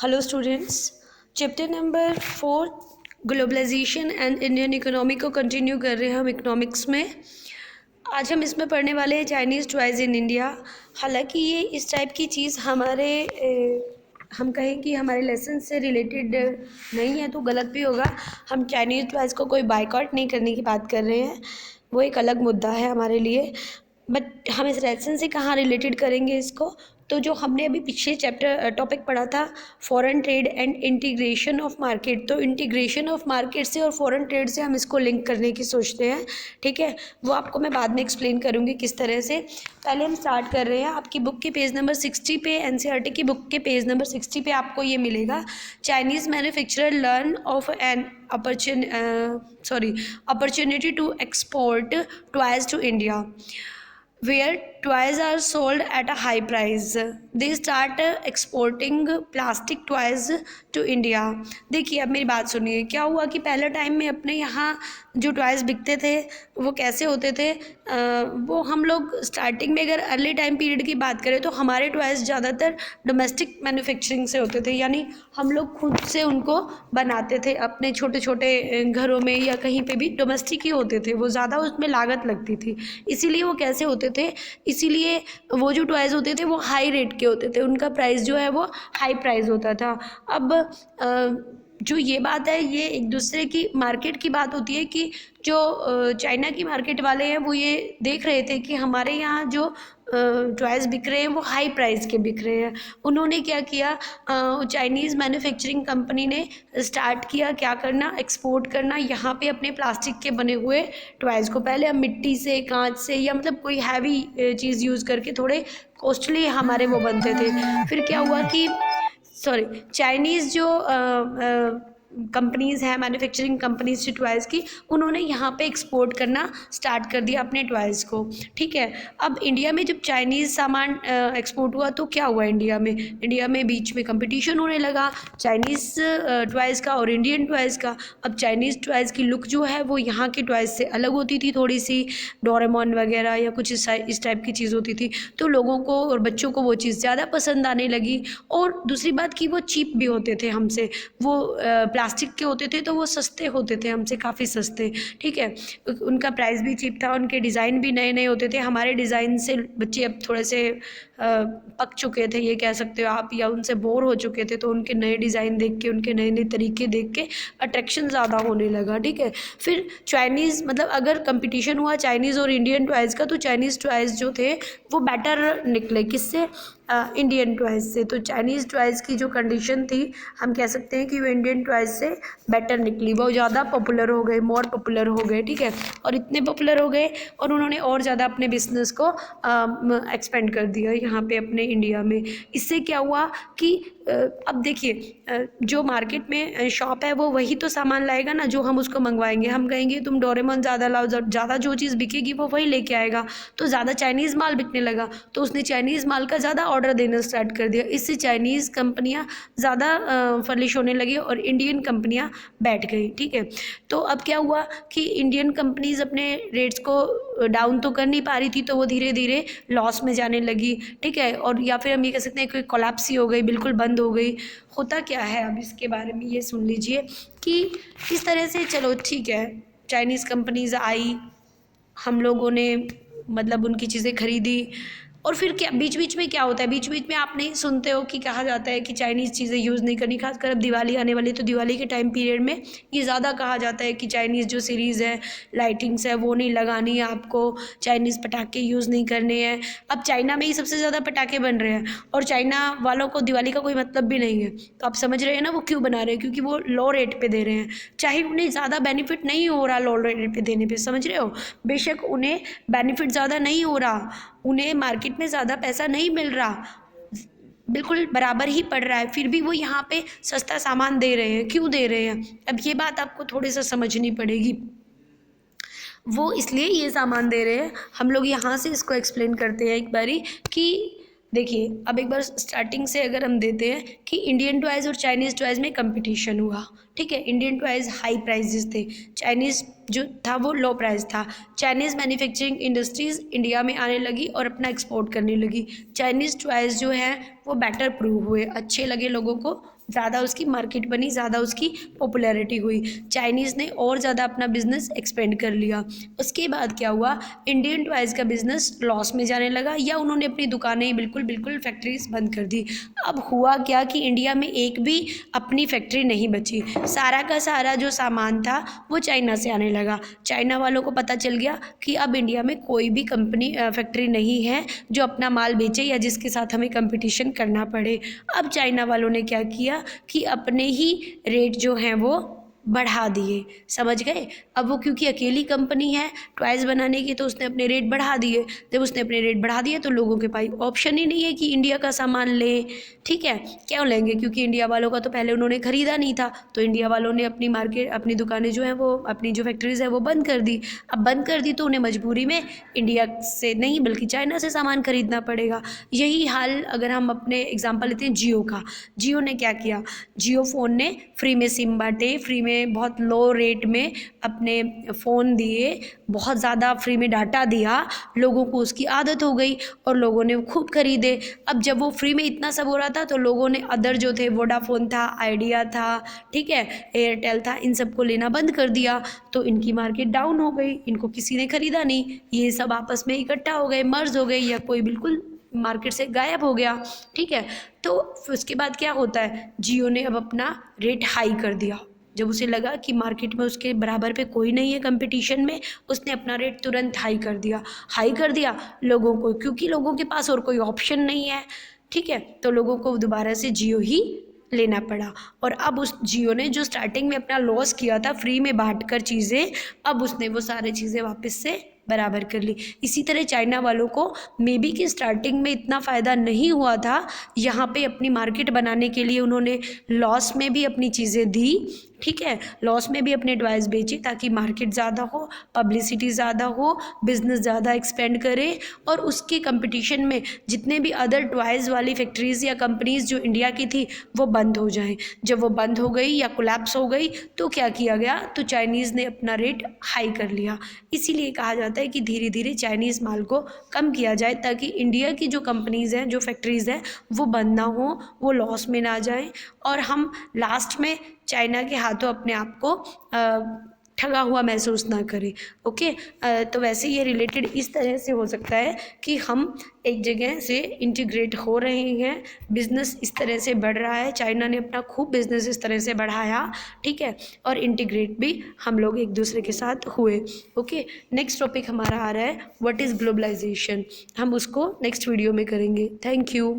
Hello students, chapter number 4 globalization and Indian economy को continue कर रहे हैं हम इकोनॉमिक्स में। आज हम इसमें पढ़ने वाले हैं चाइनीज़ टॉयज़ इन इंडिया। हालांकि ये इस टाइप की चीज़ हमारे हम कहें कि हमारे लेसन से रिलेटेड नहीं है तो गलत भी होगा। हम चाइनीज़ टॉयज़ को कोई बायकॉट नहीं करने की बात कर रहे हैं, वो एक अलग मुद्दा है हमारे लिए। बट हम इस लेसन से कहाँ रिलेटेड करेंगे इसको, तो जो हमने अभी पिछले चैप्टर टॉपिक पढ़ा था foreign trade and integration of market, तो इंटीग्रेशन ऑफ मार्केट से और फॉरेन ट्रेड से हम इसको लिंक करने की सोचते हैं। ठीक है, वो आपको मैं बाद में एक्सप्लेन करूँगी किस तरह से। पहले हम स्टार्ट कर रहे हैं। आपकी बुक के पेज नंबर 60 पे, एनसीईआरटी की बुक के पेज नंबर 60 पे आपको ये मिलेगा, Chinese manufacturer learn of an opportunity to export toys to India, where toys are sold at a high price. They start exporting plastic toys to India. देखिए, अब मेरी बात सुनिए। क्या हुआ कि पहले टाइम में अपने यहाँ जो टॉयज़ बिकते थे वो कैसे होते थे, वो हम लोग स्टार्टिंग में अगर अर्ली टाइम पीरियड की बात करें तो हमारे टॉयज़ ज़्यादातर डोमेस्टिक मैन्युफैक्चरिंग से होते थे, यानी हम लोग खुद से उनको बनाते थे अपने छोटे छोटे घरों में या कहीं पे भी। डोमेस्टिक ही होते थे वो, ज़्यादा उसमें लागत लगती थी। इसीलिए वो कैसे होते थे, इसीलिए वो जो टॉयज़ होते थे वो हाई रेट के होते थे, उनका प्राइस जो है वो हाई प्राइस होता था। अब जो ये बात है, ये एक दूसरे की मार्केट की बात होती है कि जो चाइना की मार्केट वाले हैं वो ये देख रहे थे कि हमारे यहाँ जो टॉयज़ बिक रहे हैं वो हाई प्राइस के बिक रहे हैं। उन्होंने क्या किया, चाइनीज़ मैन्युफैक्चरिंग कंपनी ने स्टार्ट किया क्या करना, एक्सपोर्ट करना यहाँ पे अपने प्लास्टिक के बने हुए टॉयज़ को। पहले हम मिट्टी से, कांच से या मतलब कोई हैवी चीज़ यूज़ करके थोड़े कॉस्टली हमारे वो बनते थे। फिर क्या हुआ कि चाइनीज़ जो कंपनीज़ हैं, मैन्युफैक्चरिंग कंपनीज टॉयज़ की, उन्होंने यहाँ पे एक्सपोर्ट करना स्टार्ट कर दिया अपने टॉयज़ को। ठीक है, अब इंडिया में जब चाइनीज़ सामान एक्सपोर्ट हुआ तो क्या हुआ, इंडिया में बीच में कंपटीशन होने लगा चाइनीज़ टॉयज़ का और इंडियन टॉयज़ का। अब चाइनीज़ टॉयज़ की लुक जो है वो यहाँ के टॉयज़ से अलग होती थी, थोड़ी सी डोरेमोन वगैरह या कुछ इस टाइप की चीज़ होती थी, तो लोगों को और बच्चों को वो चीज़ ज़्यादा पसंद आने लगी। और दूसरी बात कि वो चीप भी होते थे हमसे, वो प्लास्टिक के होते थे तो वो सस्ते होते थे हमसे, काफ़ी सस्ते। ठीक है, उनका प्राइस भी चीप था, उनके डिज़ाइन भी नए नए होते थे। हमारे डिज़ाइन से बच्चे अब थोड़े से पक चुके थे, ये कह सकते हो आप, या उनसे बोर हो चुके थे, तो उनके नए डिज़ाइन देख के, उनके नए नए तरीके देख के अट्रैक्शन ज़्यादा होने लगा। ठीक है, फिर चाइनीज़, मतलब अगर कंपटीशन हुआ चाइनीज़ और इंडियन टॉयज़ का, तो चाइनीज़ टॉयज़ जो थे वो बेटर निकले। किससे? इंडियन टॉयज़ से। तो चाइनीज़ टॉयज़ की जो कंडीशन थी, हम कह सकते हैं कि वो इंडियन टॉयज़ से बेटर निकली, वो ज़्यादा पॉपुलर हो गए, मोर पॉपुलर हो गए। ठीक है, और इतने पॉपुलर हो गए और उन्होंने और ज़्यादा अपने बिजनेस को एक्सपेंड कर दिया यहाँ पे अपने इंडिया में। इससे क्या हुआ कि अब देखिए, जो मार्केट में शॉप है वो वही तो सामान लाएगा ना जो हम उसको मंगवाएंगे। हम कहेंगे तुम डोरेमोन ज़्यादा लाओ, ज़्यादा जो चीज़ बिकेगी वो वही लेके आएगा, तो ज़्यादा चाइनीज़ माल बिकने लगा, तो उसने चाइनीज़ माल का ज़्यादा ऑर्डर देना स्टार्ट कर दिया। इससे चाइनीज़ कंपनियां ज़्यादा फर्लिश होने लगी और इंडियन कंपनियां बैठ गई। ठीक है, तो अब क्या हुआ कि इंडियन कंपनीज अपने रेट्स को डाउन तो कर नहीं पा रही थी, तो वो धीरे धीरे लॉस में जाने लगी। ठीक है, और या फिर हम ये कह सकते हैं कोई कोलैप्स ही हो गई, बिल्कुल बंद हो गई। होता क्या है अब इसके बारे में ये सुन लीजिए कि किस तरह से, चलो ठीक है, चाइनीज़ कंपनीज आई, हम लोगों ने मतलब उनकी चीज़ें खरीदी, और फिर क्या बीच बीच में क्या होता है, बीच बीच में आप नहीं सुनते हो कि कहा जाता है कि चाइनीज़ चीज़ें यूज़ नहीं करनी। खासकर अब दिवाली आने वाली, तो दिवाली के टाइम पीरियड में ये ज़्यादा कहा जाता है कि चाइनीज़ जो सीरीज़ है, लाइटिंग्स है, वो नहीं लगानी है आपको, चाइनीज़ पटाखे यूज़ नहीं करने हैं। अब चाइना में ही सबसे ज़्यादा पटाखे बन रहे हैं और चाइना वालों को दिवाली का कोई मतलब भी नहीं है, तो आप समझ रहे हैं ना वो क्यों बना रहे हैं, क्योंकि वो लो रेट पर दे रहे हैं, चाहे उन्हें ज़्यादा बेनिफिट नहीं हो रहा लो रेट पर देने पर। समझ रहे हो, बेशक उन्हें बेनिफिट ज़्यादा नहीं हो रहा, उन्हें मार्केट में ज़्यादा पैसा नहीं मिल रहा, बिल्कुल बराबर ही पड़ रहा है, फिर भी वो यहाँ पे सस्ता सामान दे रहे हैं। क्यों दे रहे हैं, अब ये बात आपको थोड़ी सा समझनी पड़ेगी। वो इसलिए ये सामान दे रहे हैं, हम लोग यहाँ से इसको एक्सप्लेन करते हैं एक बारी कि देखिए, अब एक बार स्टार्टिंग से अगर हम देते हैं कि इंडियन टॉयज़ और चाइनीज़ टॉयज़ में कंपटीशन हुआ। ठीक है, इंडियन टॉयज़ हाई प्राइजेस थे, चाइनीज़ जो था वो लो प्राइस था। चाइनीज़ मैन्युफैक्चरिंग इंडस्ट्रीज़ इंडिया में आने लगी और अपना एक्सपोर्ट करने लगी। चाइनीज़ टॉयज़ जो है वो बेटर प्रूव हुए, अच्छे लगे लोगों को, ज़्यादा उसकी मार्केट बनी, ज़्यादा उसकी पॉपुलैरिटी हुई, चाइनीज़ ने और ज़्यादा अपना बिजनेस एक्सपेंड कर लिया। उसके बाद क्या हुआ, इंडियन टॉयज़ का बिजनेस लॉस में जाने लगा, या उन्होंने अपनी दुकानें ही बिल्कुल फैक्ट्रीज बंद कर दी। अब हुआ क्या कि इंडिया में एक भी अपनी फैक्ट्री नहीं बची, सारा का सारा जो सामान था वो चाइना से आने लगा। चाइना वालों को पता चल गया कि अब इंडिया में कोई भी कंपनी फैक्ट्री नहीं है जो अपना माल बेचे या जिसके साथ हमें कंपटीशन करना पड़े। अब चाइना वालों ने क्या किया कि अपने ही रेट जो हैं वो बढ़ा दिए, समझ गए। अब वो क्योंकि अकेली कंपनी है टॉयज़ बनाने की, तो उसने अपने रेट बढ़ा दिए। जब उसने अपने रेट बढ़ा दिए तो लोगों के पास ऑप्शन ही नहीं है कि इंडिया का सामान लें, ठीक है। क्यों लेंगे, क्योंकि इंडिया वालों का तो पहले उन्होंने ख़रीदा नहीं था, तो इंडिया वालों ने अपनी मार्केट, अपनी दुकानें जो हैं वो, अपनी जो फैक्ट्रीज़ है वो बंद कर दी। अब बंद कर दी तो उन्हें मजबूरी में इंडिया से नहीं बल्कि चाइना से सामान खरीदना पड़ेगा। यही हाल अगर हम अपने एग्जाम्पल लेते हैं जियो का, जियो ने क्या किया, जियो फ़ोन ने फ्री में सिम बांटे, फ्री में बहुत लो रेट में अपने फ़ोन दिए, बहुत ज़्यादा फ्री में डाटा दिया, लोगों को उसकी आदत हो गई और लोगों ने खूब खरीदे। अब जब वो फ्री में इतना सब हो रहा था तो लोगों ने अदर जो थे, वोडाफोन था, आइडिया था, ठीक है, एयरटेल था, इन सब को लेना बंद कर दिया, तो इनकी मार्केट डाउन हो गई, इनको किसी ने ख़रीदा नहीं, ये सब आपस में इकट्ठा हो गए, मर्ज हो गए, या कोई बिल्कुल मार्केट से गायब हो गया, ठीक है। तो उसके बाद क्या होता है, जियो ने अब अपना रेट हाई कर दिया। जब उसे लगा कि मार्केट में उसके बराबर पे कोई नहीं है कंपटीशन में, उसने अपना रेट तुरंत हाई कर दिया लोगों को, क्योंकि लोगों के पास और कोई ऑप्शन नहीं है, ठीक है, तो लोगों को दोबारा से जियो ही लेना पड़ा। और अब उस जियो ने जो स्टार्टिंग में अपना लॉस किया था फ्री में बांट कर चीज़ें, अब उसने वो सारी चीज़ें वापस से बराबर कर ली। इसी तरह चाइना वालों को मे बी कि स्टार्टिंग में इतना फ़ायदा नहीं हुआ था, यहाँ पे अपनी मार्केट बनाने के लिए उन्होंने लॉस में भी अपनी चीज़ें दी, ठीक है, लॉस में भी अपने डिवाइस बेचे ताकि मार्केट ज़्यादा हो, पब्लिसिटी ज़्यादा हो, बिज़नेस ज़्यादा एक्सपेंड करे, और उसके कंपटीशन में जितने भी अदर टॉयज़ वाली फैक्ट्रीज़ या कंपनीज़ जो इंडिया की थी वो बंद हो जाएं। जब वो बंद हो गई या कोलैप्स हो गई तो क्या किया गया, तो चाइनीज़ ने अपना रेट हाई कर लिया। इसीलिए कहा जाता है कि धीरे धीरे चाइनीज़ माल को कम किया जाए ताकि इंडिया की जो कंपनीज़ हैं, जो फैक्ट्रीज़ हैं, वो बंद ना हो, वो लॉस में ना जाएं, और हम लास्ट में चाइना के हाथों अपने आप को ठगा हुआ महसूस ना करें। ओके, तो वैसे ये रिलेटेड इस तरह से हो सकता है कि हम एक जगह से इंटीग्रेट हो रहे हैं, बिज़नेस इस तरह से बढ़ रहा है, चाइना ने अपना खूब बिज़नेस इस तरह से बढ़ाया, ठीक है, और इंटीग्रेट भी हम लोग एक दूसरे के साथ हुए। ओके, नेक्स्ट टॉपिक हमारा आ रहा है व्हाट इज़ ग्लोबलाइजेशन, हम उसको नेक्स्ट वीडियो में करेंगे। Thank you.